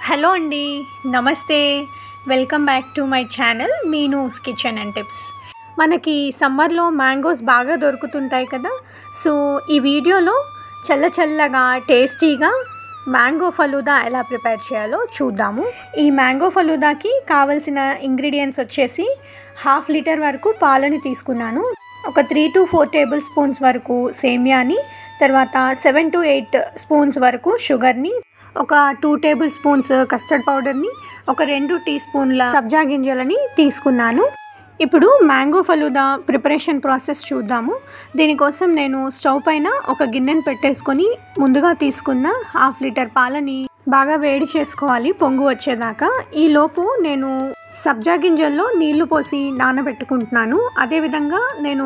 Hello అండి, నమస్తే. Welcome back to my channel Meenu's kitchen and tips. మనకి సమ్మర్లో మ్యాంగోస్ బాగా దొరుకుతుంటాయి కదా. సో ఈ వీడియోలో చల్లగా టేస్టీగా మ్యాంగో ఫలూదా ఎలా ప్రిపేర్ చేయాలో చూద్దాము. ఈ మ్యాంగో ఫలూదాకి కావలసిన ఇంగ్రీడియంట్స్ వచ్చేసి 1/2 లీటర్ వరకు పాలని తీసుకున్నాను, ఒక 3 to 4 టేబుల్ స్పూన్స్ వరకు సేమియాని, తర్వాత 7 to 8 స్పూన్స్ వరకు షుగర్ని, ఒక 2 టేబుల్ స్పూన్స్ కస్టర్డ్ పౌడర్ని, ఒక 2 టీ స్పూన్ల సబ్జా గింజలని తీసుకున్నాను. ఇప్పుడు మ్యాంగో ఫలూదా ప్రిపరేషన్ ప్రాసెస్ చూద్దాము. దీనికోసం నేను స్టవ్ పైన ఒక గిన్నెను పెట్టేసుకొని ముందుగా తీసుకున్న 1/2 లీటర్ పాలని బాగా వేడి చేసుకోవాలి పొంగు వచ్చేదాకా. ఈలోపు నేను సబ్జా గింజల్లో నీళ్లు పోసి నానబెట్టుకుంటున్నాను. అదేవిధంగా నేను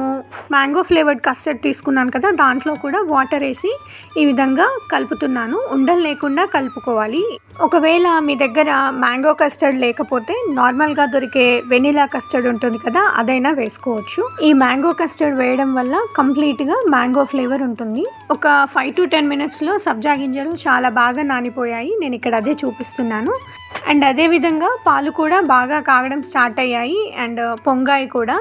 మ్యాంగో ఫ్లేవర్డ్ కస్టర్డ్ తీసుకున్నాను కదా, దాంట్లో కూడా వాటర్ వేసి ఈ విధంగా కలుపుతున్నాను. ఉండలు లేకుండా కలుపుకోవాలి. ఒకవేళ మీ దగ్గర మ్యాంగో కస్టర్డ్ లేకపోతే నార్మల్గా దొరికే వెనిలా కస్టర్డ్ ఉంటుంది కదా, అదైనా వేసుకోవచ్చు. ఈ మ్యాంగో కస్టర్డ్ వేయడం వల్ల కంప్లీట్గా మ్యాంగో ఫ్లేవర్ ఉంటుంది. ఒక 5 to 10 మినిట్స్లో సబ్జా గింజలు చాలా బాగా నానిపోయాయి. నేను ఇక్కడ అదే చూపిస్తున్నాను. అండ్ అదేవిధంగా పాలు కూడా బాగా కాగడం స్టార్ట్ అయ్యాయి అండ్ పొంగాయి కూడా.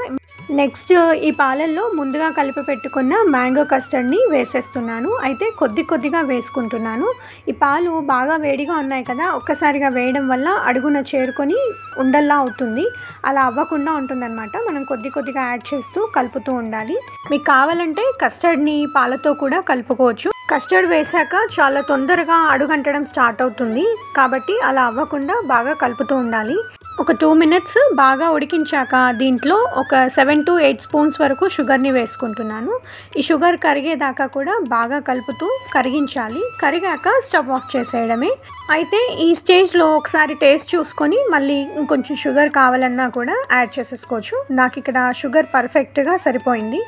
నెక్స్ట్ ఈ పాలల్లో ముందుగా కలిపి పెట్టుకున్న మ్యాంగో కస్టర్డ్ని వేసేస్తున్నాను. అయితే కొద్దిగా వేసుకుంటున్నాను. ఈ పాలు బాగా వేడిగా ఉన్నాయి కదా, ఒక్కసారిగా వేయడం వల్ల అడుగున చేరుకొని ఉండల్లా అవుతుంది. అలా అవ్వకుండా ఉంటుందన్నమాట. మనం కొద్దిగా యాడ్ చేస్తూ కలుపుతూ ఉండాలి. మీకు కావాలంటే కస్టర్డ్ని పాలతో కూడా కలుపుకోవచ్చు. కస్టర్డ్ వేసాక చాలా తొందరగా అడుగంటడం స్టార్ట్ అవుతుంది కాబట్టి అలా అవ్వకుండా బాగా కలుపుతూ ఉండాలి. ఒక 2 మినిట్స్ బాగా ఉడికించాక దీంట్లో ఒక 7 to 8 స్పూన్స్ వరకు షుగర్ని వేసుకుంటున్నాను. ఈ షుగర్ కరిగేదాకా కూడా బాగా కలుపుతూ కరిగించాలి. కరిగాక స్టవ్ ఆఫ్ చేసేయడమే. అయితే ఈ స్టేజ్లో ఒకసారి టేస్ట్ చూసుకొని మళ్ళీ ఇంకొంచెం షుగర్ కావాలన్నా కూడా యాడ్ చేసేసుకోవచ్చు. నాకు ఇక్కడ షుగర్ పర్ఫెక్ట్గా సరిపోయింది.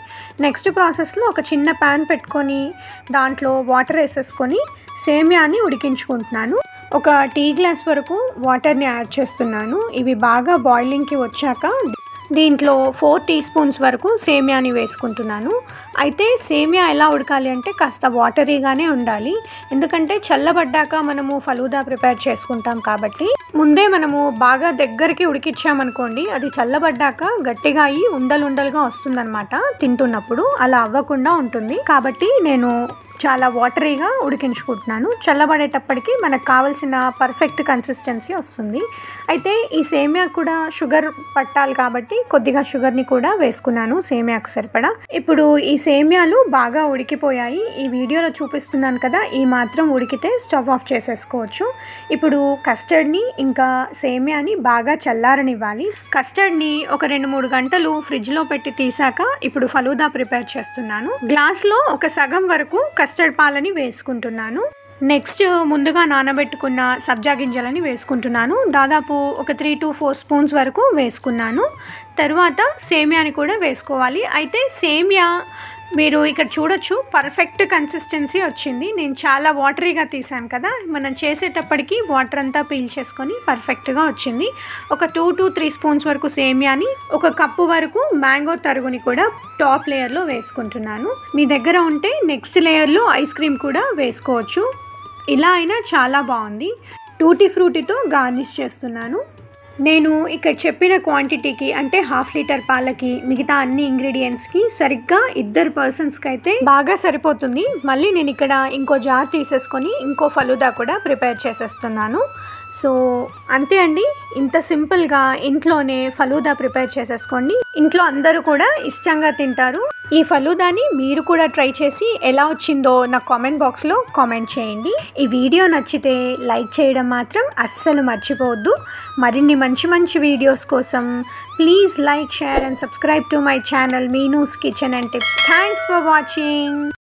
నెక్స్ట్ ప్రాసెస్లో ఒక చిన్న ప్యాన్ పెట్టుకొని దాంట్లో వాటర్ వేసేసుకొని సేమియాని ఉడికించుకుంటున్నాను. ఒక టీ గ్లాస్ వరకు వాటర్ని యాడ్ చేస్తున్నాను. ఇవి బాగా బాయిలింగ్కి వచ్చాక దీంట్లో 4 టీ స్పూన్స్ వరకు సేమియాని వేసుకుంటున్నాను. అయితే సేమియా ఎలా ఉడకాలి అంటే కాస్త వాటరీగానే ఉండాలి. ఎందుకంటే చల్లబడ్డాక మనము ఫలూదా ప్రిపేర్ చేసుకుంటాం కాబట్టి ముందే మనము బాగా దగ్గరికి ఉడికిచ్చామనుకోండి, అది చల్లబడ్డాక గట్టిగా అయ్యి ఉండలుగా వస్తుందన్నమాట తింటున్నప్పుడు. అలా అవ్వకుండా ఉంటుంది కాబట్టి నేను చాలా వాటరీగా ఉడికించుకుంటున్నాను. చల్లబడేటప్పటికి మనకు కావాల్సిన పర్ఫెక్ట్ కన్సిస్టెన్సీ వస్తుంది. అయితే ఈ సేమియా కూడా షుగర్ పట్టాలి కాబట్టి కొద్దిగా షుగర్ని కూడా వేసుకున్నాను సేమియాకు సరిపడా. ఇప్పుడు ఈ సేమియాలు బాగా ఉడికిపోయాయి. ఈ వీడియోలో చూపిస్తున్నాను కదా, ఈ మాత్రం ఉడికితే స్టవ్ ఆఫ్ చేసేసుకోవచ్చు. ఇప్పుడు కస్టర్డ్ని ఇంకా సేమియాని బాగా చల్లారనివ్వాలి. కస్టర్డ్ని ఒక 2-3 గంటలు ఫ్రిడ్జ్లో పెట్టి తీసాక ఇప్పుడు ఫలూదా ప్రిపేర్ చేస్తున్నాను. గ్లాస్లో ఒక సగం వరకు కస్టర్డ్ పాలని వేసుకుంటున్నాను. నెక్స్ట్ ముందుగా నానబెట్టుకున్న సబ్జా గింజలని వేసుకుంటున్నాను. దాదాపు ఒక 3 to 4 స్పూన్స్ వరకు వేసుకున్నాను. తర్వాత సేమియాని కూడా వేసుకోవాలి. అయితే సేమియా మీరు ఇక్కడ చూడొచ్చు, పర్ఫెక్ట్ కన్సిస్టెన్సీ వచ్చింది. నేను చాలా వాటరీగా తీసాను కదా, మనం చేసేటప్పటికి వాటర్ అంతా పీల్చేసుకొని పర్ఫెక్ట్గా వచ్చింది. ఒక 2 to 3 స్పూన్స్ వరకు సేమియాని, ఒక కప్పు వరకు మ్యాంగో తరుగుని కూడా టాప్ లేయర్లో వేసుకుంటున్నాను. మీ దగ్గర ఉంటే నెక్స్ట్ లేయర్లో ఐస్ క్రీమ్ కూడా వేసుకోవచ్చు. ఇలా అయినా చాలా బాగుంది. టూటీ ఫ్రూటీతో గార్నిష్ చేస్తున్నాను. నేను ఇక్కడ చెప్పిన క్వాంటిటీకి అంటే 1/2 లీటర్ పాలకి మిగతా అన్ని ఇంగ్రీడియంట్స్కి సరిగ్గా 2 పర్సన్స్కి అయితే బాగా సరిపోతుంది. మళ్ళీ నేను ఇక్కడ ఇంకో జార్ తీసేసుకొని ఇంకో ఫలూదా కూడా ప్రిపేర్ చేసేస్తున్నాను. సో అంతే అండి, ఇంత సింపుల్గా ఇంట్లోనే ఫలూదా ప్రిపేర్ చేసేసుకోండి. ఇంట్లో అందరూ కూడా ఇష్టంగా తింటారు. ఈ ఫలూదాని మీరు కూడా ట్రై చేసి ఎలా వచ్చిందో నాకు కామెంట్ బాక్స్లో కామెంట్ చేయండి. ఈ వీడియో నచ్చితే లైక్ చేయడం మాత్రం అస్సలు మర్చిపోవద్దు. మరిన్ని మంచి వీడియోస్ కోసం please like, share and subscribe to my channel Meenu's kitchen and tips. Thanks for watching.